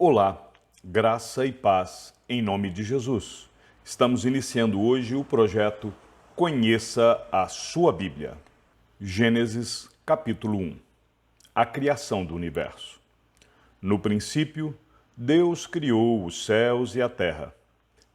Olá, graça e paz em nome de Jesus. Estamos iniciando hoje o projeto Conheça a Sua Bíblia. Gênesis, capítulo 1. A criação do universo. No princípio, Deus criou os céus e a terra.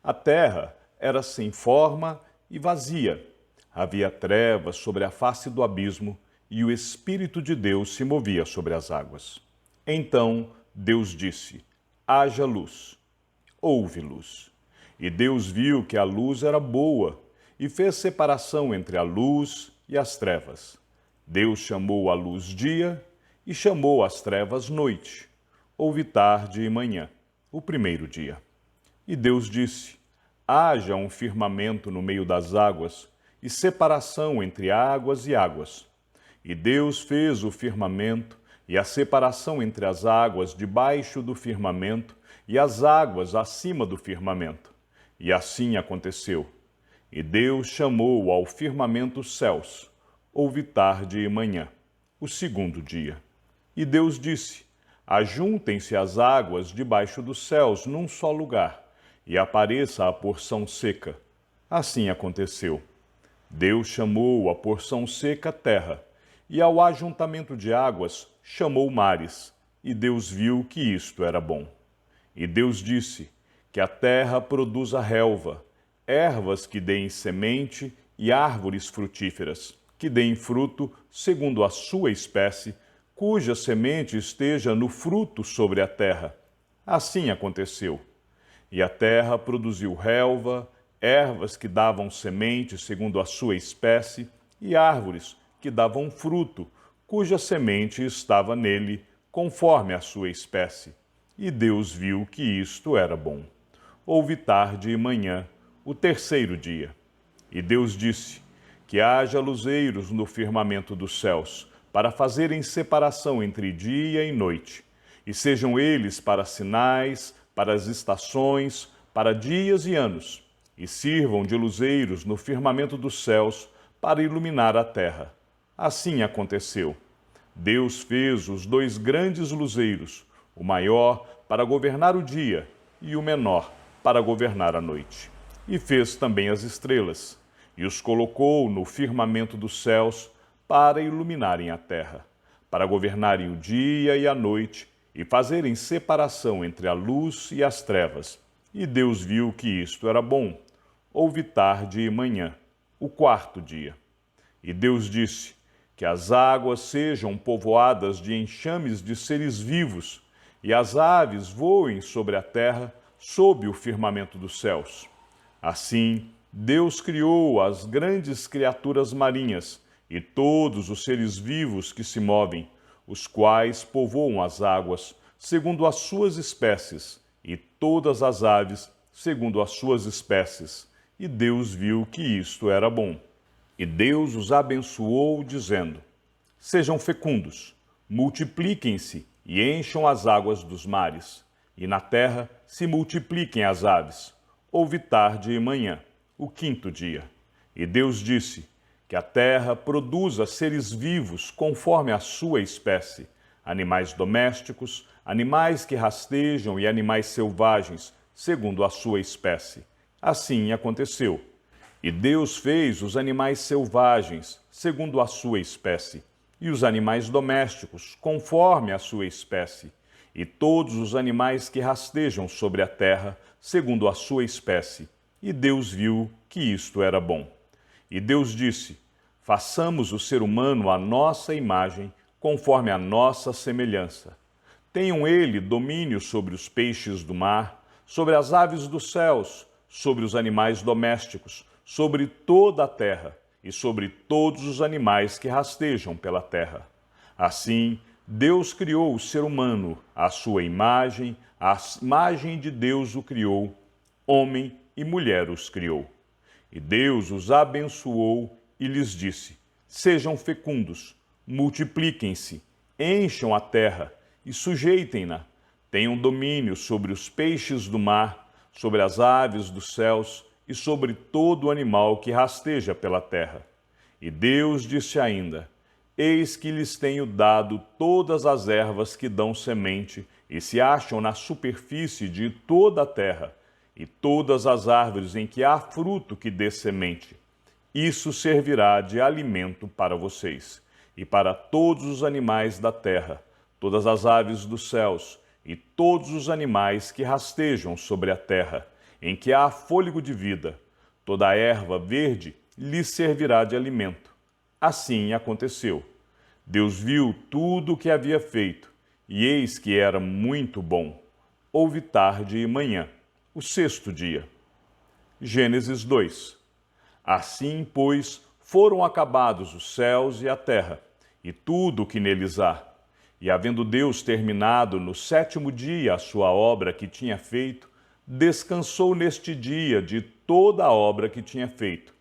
A terra era sem forma e vazia. Havia trevas sobre a face do abismo e o Espírito de Deus se movia sobre as águas. Então Deus disse: haja luz. Houve luz. E Deus viu que a luz era boa e fez separação entre a luz e as trevas. Deus chamou a luz dia e chamou as trevas noite. Houve tarde e manhã, o primeiro dia. E Deus disse: haja um firmamento no meio das águas e separação entre águas e águas. E Deus fez o firmamento e a separação entre as águas debaixo do firmamento e as águas acima do firmamento. E assim aconteceu. E Deus chamou ao firmamento céus. Houve tarde e manhã, o segundo dia. E Deus disse: ajuntem-se as águas debaixo dos céus num só lugar, e apareça a porção seca. Assim aconteceu. Deus chamou a porção seca terra, e ao ajuntamento de águas chamou mares, e Deus viu que isto era bom. E Deus disse: que a terra produza relva, ervas que deem semente e árvores frutíferas, que deem fruto segundo a sua espécie, cuja semente esteja no fruto sobre a terra. Assim aconteceu. E a terra produziu relva, ervas que davam semente segundo a sua espécie, e árvores que davam fruto, cuja semente estava nele, conforme a sua espécie. E Deus viu que isto era bom. Houve tarde e manhã, o terceiro dia. E Deus disse: que haja luzeiros no firmamento dos céus, para fazerem separação entre dia e noite, e sejam eles para sinais, para as estações, para dias e anos, e sirvam de luzeiros no firmamento dos céus, para iluminar a terra. Assim aconteceu. Deus fez os dois grandes luzeiros, o maior para governar o dia e o menor para governar a noite. E fez também as estrelas, e os colocou no firmamento dos céus para iluminarem a terra, para governarem o dia e a noite, e fazerem separação entre a luz e as trevas. E Deus viu que isto era bom. Houve tarde e manhã, o quarto dia. E Deus disse: que as águas sejam povoadas de enxames de seres vivos, e as aves voem sobre a terra, sob o firmamento dos céus. Assim, Deus criou as grandes criaturas marinhas e todos os seres vivos que se movem, os quais povoam as águas, segundo as suas espécies, e todas as aves, segundo as suas espécies. E Deus viu que isto era bom. E Deus os abençoou, dizendo: sejam fecundos, multipliquem-se e encham as águas dos mares, e na terra se multipliquem as aves. Houve tarde e manhã, o quinto dia. E Deus disse: que a terra produza seres vivos conforme a sua espécie, animais domésticos, animais que rastejam e animais selvagens, segundo a sua espécie. Assim aconteceu. E Deus fez os animais selvagens, segundo a sua espécie, e os animais domésticos, conforme a sua espécie, e todos os animais que rastejam sobre a terra, segundo a sua espécie. E Deus viu que isto era bom. E Deus disse: façamos o ser humano à nossa imagem, conforme a nossa semelhança. Tenham ele domínio sobre os peixes do mar, sobre as aves dos céus, sobre os animais domésticos, sobre toda a terra e sobre todos os animais que rastejam pela terra. Assim, Deus criou o ser humano à sua imagem, a imagem de Deus o criou, homem e mulher os criou. E Deus os abençoou e lhes disse: sejam fecundos, multipliquem-se, encham a terra e sujeitem-na, tenham domínio sobre os peixes do mar, sobre as aves dos céus e sobre todo animal que rasteja pela terra. E Deus disse ainda: eis que lhes tenho dado todas as ervas que dão semente e se acham na superfície de toda a terra, e todas as árvores em que há fruto que dê semente. Isso servirá de alimento para vocês, e para todos os animais da terra, todas as aves dos céus, e todos os animais que rastejam sobre a terra, em que há fôlego de vida. Toda a erva verde lhes servirá de alimento. Assim aconteceu. Deus viu tudo o que havia feito, e eis que era muito bom. Houve tarde e manhã, o sexto dia. Gênesis 2. Assim, pois, foram acabados os céus e a terra, e tudo o que neles há. E havendo Deus terminado no sétimo dia a sua obra que tinha feito, descansou neste dia de toda a obra que tinha feito.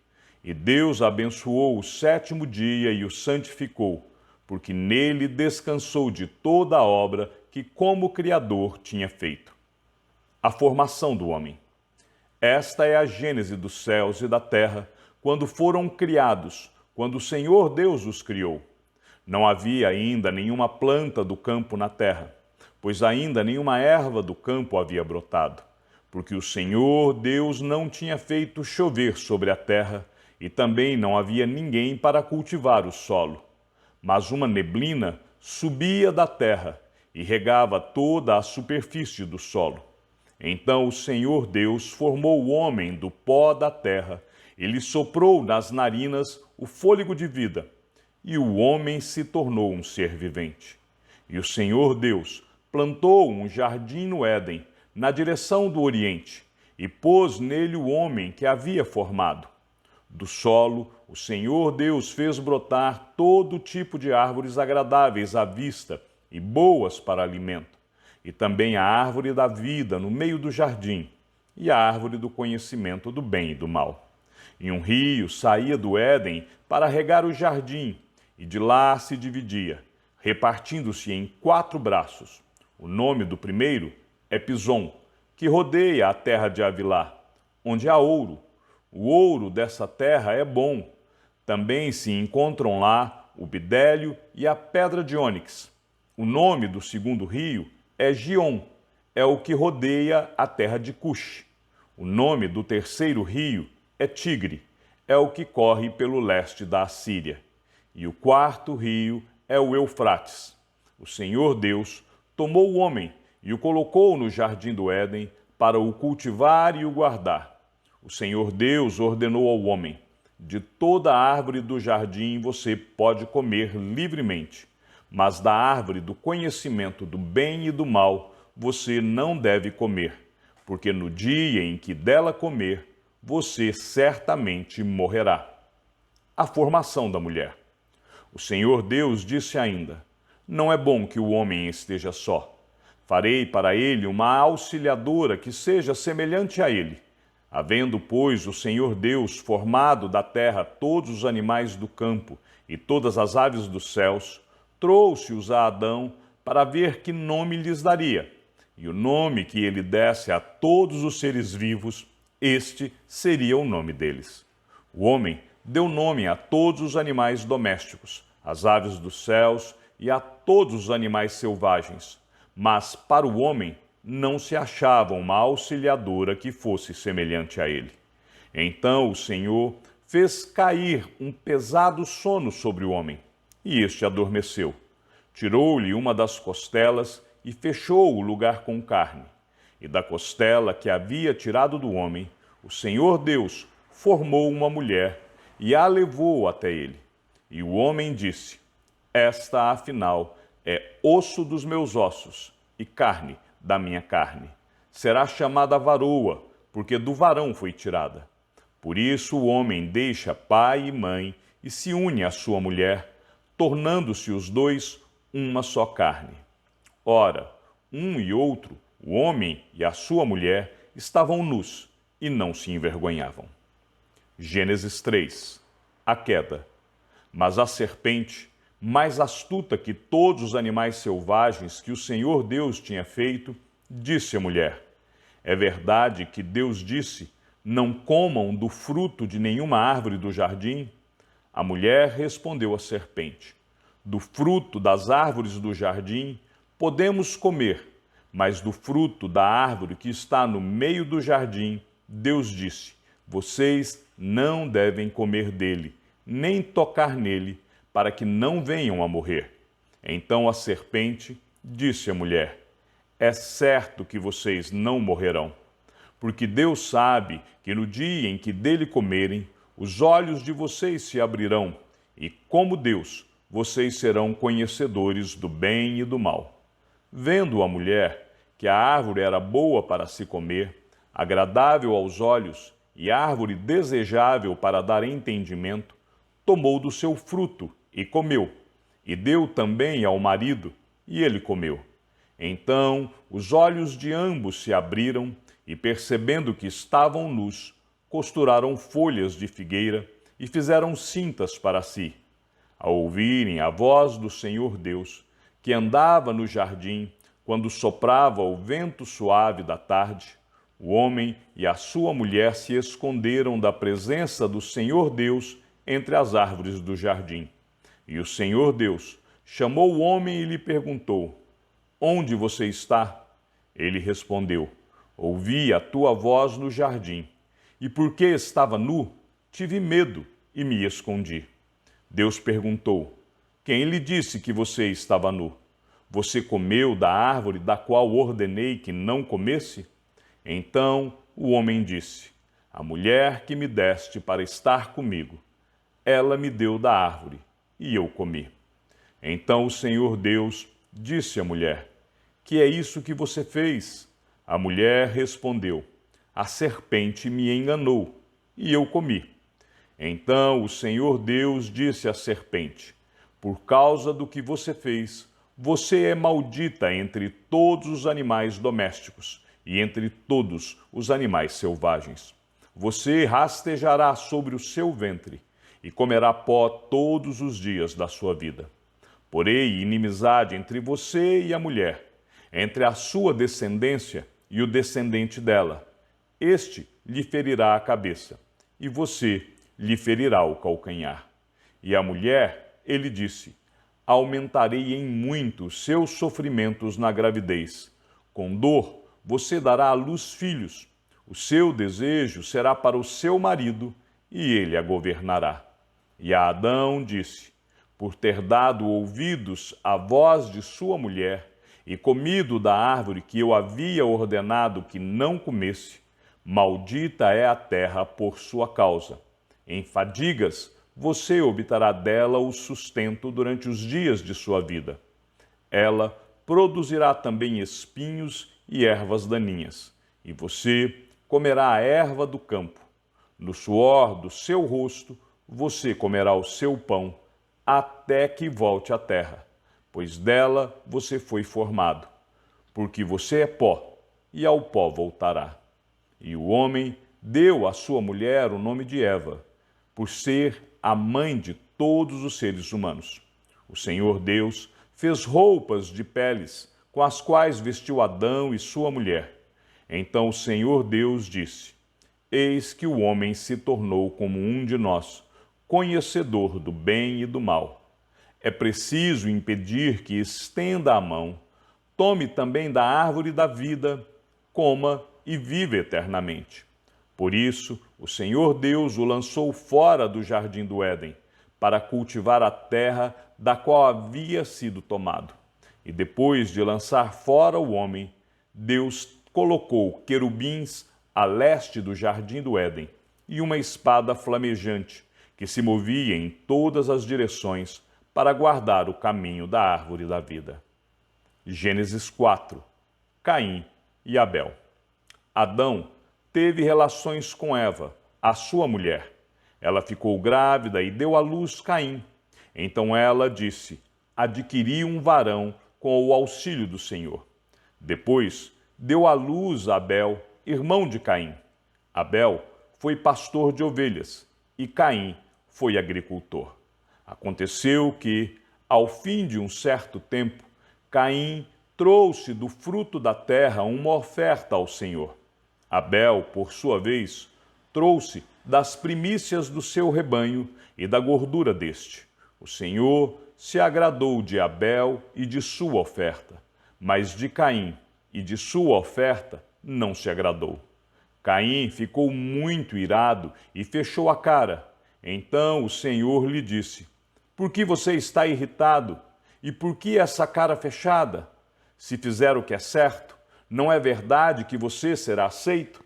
E Deus abençoou o sétimo dia e o santificou, porque nele descansou de toda a obra que como Criador tinha feito. A formação do homem. Esta é a gênese dos céus e da terra, quando foram criados, quando o Senhor Deus os criou. Não havia ainda nenhuma planta do campo na terra, pois ainda nenhuma erva do campo havia brotado, porque o Senhor Deus não tinha feito chover sobre a terra, e também não havia ninguém para cultivar o solo. Mas uma neblina subia da terra e regava toda a superfície do solo. Então o Senhor Deus formou o homem do pó da terra e lhe soprou nas narinas o fôlego de vida, e o homem se tornou um ser vivente. E o Senhor Deus plantou um jardim no Éden, na direção do Oriente, e pôs nele o homem que havia formado. Do solo, o Senhor Deus fez brotar todo tipo de árvores agradáveis à vista e boas para alimento, e também a árvore da vida no meio do jardim, e a árvore do conhecimento do bem e do mal. E um rio saía do Éden para regar o jardim, e de lá se dividia, repartindo-se em 4 braços. O nome do primeiro é Pison, que rodeia a terra de Avilá, onde há ouro. O ouro dessa terra é bom. Também se encontram lá o bidélio e a pedra de ônix. O nome do segundo rio é Gion, é o que rodeia a terra de Cush. O nome do terceiro rio é Tigre, é o que corre pelo leste da Assíria. E o quarto rio é o Eufrates. O Senhor Deus tomou o homem e o colocou no jardim do Éden para o cultivar e o guardar. O Senhor Deus ordenou ao homem: de toda árvore do jardim você pode comer livremente, mas da árvore do conhecimento do bem e do mal você não deve comer, porque no dia em que dela comer, você certamente morrerá. A formação da mulher. O Senhor Deus disse ainda: não é bom que o homem esteja só. Farei para ele uma auxiliadora que seja semelhante a ele. Havendo, pois, o Senhor Deus formado da terra todos os animais do campo e todas as aves dos céus, trouxe-os a Adão para ver que nome lhes daria. E o nome que ele desse a todos os seres vivos, este seria o nome deles. O homem deu nome a todos os animais domésticos, às aves dos céus e a todos os animais selvagens. Mas para o homem não se achava uma auxiliadora que fosse semelhante a ele. Então o Senhor fez cair um pesado sono sobre o homem, e este adormeceu. Tirou-lhe uma das costelas e fechou o lugar com carne. E da costela que havia tirado do homem, o Senhor Deus formou uma mulher e a levou até ele. E o homem disse: esta, afinal, é osso dos meus ossos e carne da minha carne. Será chamada varoa, porque do varão foi tirada. Por isso o homem deixa pai e mãe e se une à sua mulher, tornando-se os dois uma só carne. Ora, um e outro, o homem e a sua mulher, estavam nus e não se envergonhavam. Gênesis 3. A queda. Mas a serpente, mais astuta que todos os animais selvagens que o Senhor Deus tinha feito, disse à mulher: é verdade que Deus disse: não comam do fruto de nenhuma árvore do jardim? A mulher respondeu à serpente: do fruto das árvores do jardim podemos comer, Mas do fruto da árvore que está no meio do jardim, Deus disse: vocês não devem comer dele, nem tocar nele, para que não venham a morrer. Então a serpente disse à mulher: é certo que vocês não morrerão, porque Deus sabe que no dia em que dele comerem, os olhos de vocês se abrirão, e como Deus, vocês serão conhecedores do bem e do mal. Vendo a mulher que a árvore era boa para se comer, agradável aos olhos e árvore desejável para dar entendimento, tomou do seu fruto e comeu, e deu também ao marido, e ele comeu. Então os olhos de ambos se abriram, e percebendo que estavam nus, costuraram folhas de figueira e fizeram cintas para si. Ao ouvirem a voz do Senhor Deus, que andava no jardim, quando soprava o vento suave da tarde, o homem e a sua mulher se esconderam da presença do Senhor Deus entre as árvores do jardim. E o Senhor Deus chamou o homem e lhe perguntou: onde você está? Ele respondeu: ouvi a tua voz no jardim, e porque estava nu, tive medo e me escondi. Deus perguntou: quem lhe disse que você estava nu? Você comeu da árvore da qual ordenei que não comesse? Então o homem disse: a mulher que me deste para estar comigo, ela me deu da árvore, e eu comi. Então o Senhor Deus disse à mulher: que é isso que você fez? A mulher respondeu: a serpente me enganou, e eu comi. Então o Senhor Deus disse à serpente: por causa do que você fez, você é maldita entre todos os animais domésticos e entre todos os animais selvagens. Você rastejará sobre o seu ventre e comerá pó todos os dias da sua vida. Porém, inimizade entre você e a mulher, entre a sua descendência e o descendente dela. Este lhe ferirá a cabeça, e você lhe ferirá o calcanhar. E a mulher, ele disse: aumentarei em muito os seus sofrimentos na gravidez. Com dor, você dará à luz filhos. O seu desejo será para o seu marido, e ele a governará. E a Adão disse: por ter dado ouvidos à voz de sua mulher, e comido da árvore que eu havia ordenado que não comesse, maldita é a terra por sua causa. Em fadigas você obterá dela o sustento durante os dias de sua vida. Ela produzirá também espinhos e ervas daninhas, e você comerá a erva do campo. No suor do seu rosto você comerá o seu pão, até que volte à terra, pois dela você foi formado. Porque você é pó, e ao pó voltará. E o homem deu à sua mulher o nome de Eva, por ser a mãe de todos os seres humanos. O Senhor Deus fez roupas de peles, com as quais vestiu Adão e sua mulher. Então o Senhor Deus disse: eis que o homem se tornou como um de nós, conhecedor do bem e do mal. É preciso impedir que estenda a mão, tome também da árvore da vida, coma e viva eternamente. Por isso, o Senhor Deus o lançou fora do jardim do Éden, para cultivar a terra da qual havia sido tomado. E depois de lançar fora o homem, Deus colocou querubins a leste do jardim do Éden e uma espada flamejante, que se movia em todas as direções para guardar o caminho da árvore da vida. Gênesis 4. Caim e Abel. Adão teve relações com Eva, a sua mulher. Ela ficou grávida e deu à luz Caim. Então ela disse: adquiri um varão com o auxílio do Senhor. Depois deu à luz Abel, irmão de Caim. Abel foi pastor de ovelhas e Caim foi agricultor. Aconteceu que, ao fim de um certo tempo, Caim trouxe do fruto da terra uma oferta ao Senhor. Abel, por sua vez, trouxe das primícias do seu rebanho e da gordura deste. O Senhor se agradou de Abel e de sua oferta, mas de Caim e de sua oferta não se agradou. Caim ficou muito irado e fechou a cara. Então o Senhor lhe disse: por que você está irritado? E por que essa cara fechada? Se fizer o que é certo, não é verdade que você será aceito?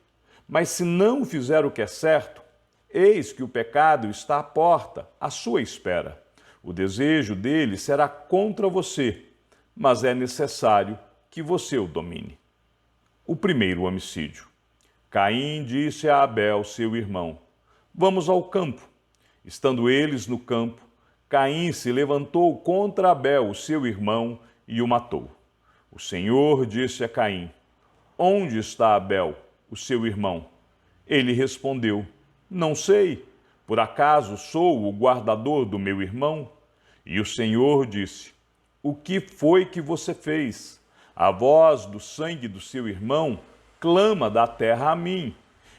Mas se não fizer o que é certo, eis que o pecado está à porta, à sua espera. O desejo dele será contra você, mas é necessário que você o domine. O primeiro homicídio. Caim disse a Abel, seu irmão: vamos ao campo. Estando eles no campo, Caim se levantou contra Abel, seu irmão, e o matou. O Senhor disse a Caim: onde está Abel, o seu irmão? Ele respondeu: não sei, por acaso sou o guardador do meu irmão? E o Senhor disse: o que foi que você fez? A voz do sangue do seu irmão clama da terra a mim.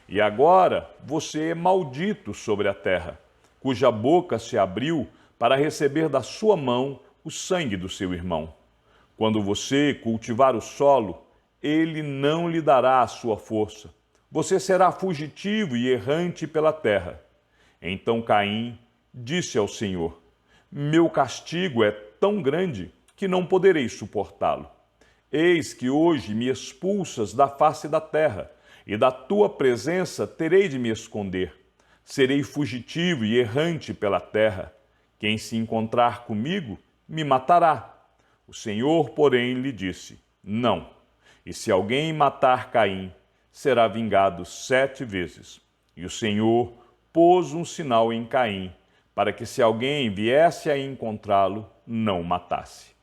E agora você é maldito sobre a terra, cuja boca se abriu para receber da sua mão o sangue do seu irmão. Quando você cultivar o solo, ele não lhe dará a sua força. Você será fugitivo e errante pela terra. Então Caim disse ao Senhor: meu castigo é tão grande que não poderei suportá-lo. Eis que hoje me expulsas da face da terra, e da tua presença terei de me esconder. Serei fugitivo e errante pela terra. Quem se encontrar comigo, me matará. O Senhor, porém, lhe disse: não. E se alguém matar Caim, será vingado 7 vezes. E o Senhor pôs um sinal em Caim, para que se alguém viesse a encontrá-lo, não o matasse.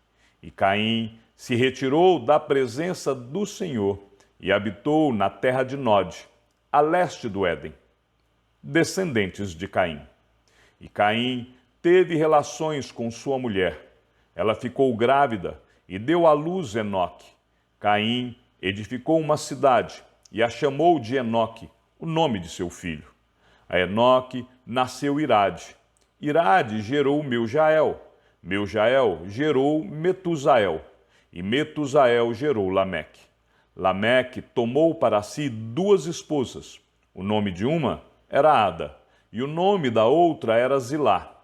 E Caim se retirou da presença do Senhor e habitou na terra de Nod, a leste do Éden. Descendentes de Caim. E Caim teve relações com sua mulher. Ela ficou grávida e deu à luz Enoque. Caim edificou uma cidade e a chamou de Enoque, o nome de seu filho. A Enoque nasceu Irade. Irade gerou Meujael. Meujael gerou Metusael. E Metusael gerou Lameque. Lameque tomou para si 2 esposas. O nome de uma era Ada, e o nome da outra era Zilá.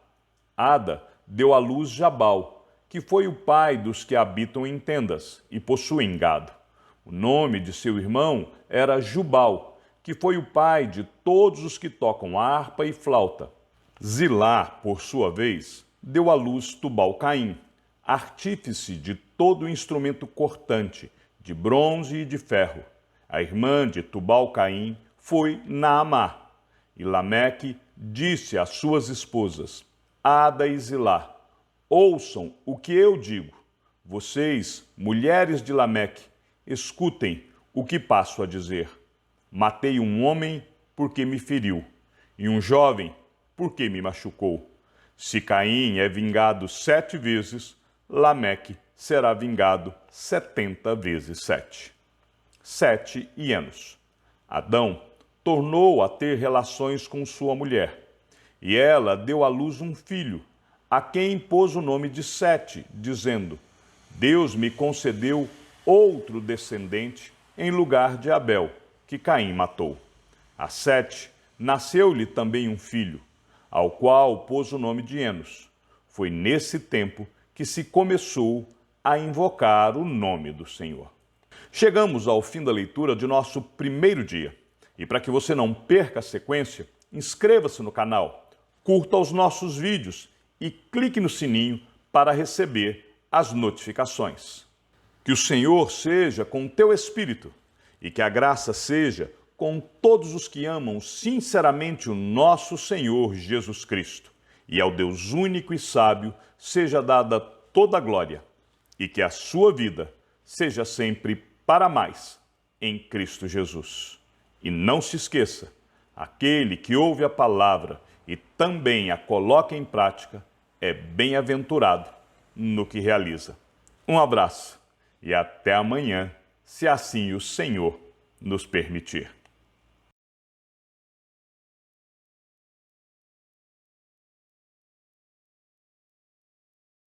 Ada deu à luz Jabal, que foi o pai dos que habitam em tendas e possuem gado. O nome de seu irmão era Jubal, que foi o pai de todos os que tocam harpa e flauta. Zilá, por sua vez, deu à luz Tubal-Caim, artífice de todo instrumento cortante, de bronze e de ferro. A irmã de Tubal-Caim foi Naamá. E Lameque disse às suas esposas, Ada e Zilá: ouçam o que eu digo. Vocês, mulheres de Lameque, escutem o que passo a dizer. Matei um homem porque me feriu, e um jovem porque me machucou. Se Caim é vingado 7 vezes, Lameque será vingado 70 vezes 7. 7 hienos. Adão tornou a ter relações com sua mulher, e ela deu à luz um filho, a quem pôs o nome de Sete, dizendo: Deus me concedeu outro descendente em lugar de Abel, que Caim matou. A Sete nasceu-lhe também um filho, ao qual pôs o nome de Enos. Foi nesse tempo que se começou a invocar o nome do Senhor. Chegamos ao fim da leitura de nosso primeiro dia. E para que você não perca a sequência, inscreva-se no canal, curta os nossos vídeos e clique no sininho para receber as notificações. Que o Senhor seja com o teu espírito e que a graça seja com todos os que amam sinceramente o nosso Senhor Jesus Cristo. E ao Deus único e sábio seja dada toda a glória e que a sua vida seja sempre para mais em Cristo Jesus. E não se esqueça, aquele que ouve a palavra e também a coloca em prática é bem-aventurado no que realiza. Um abraço e até amanhã, se assim o Senhor nos permitir.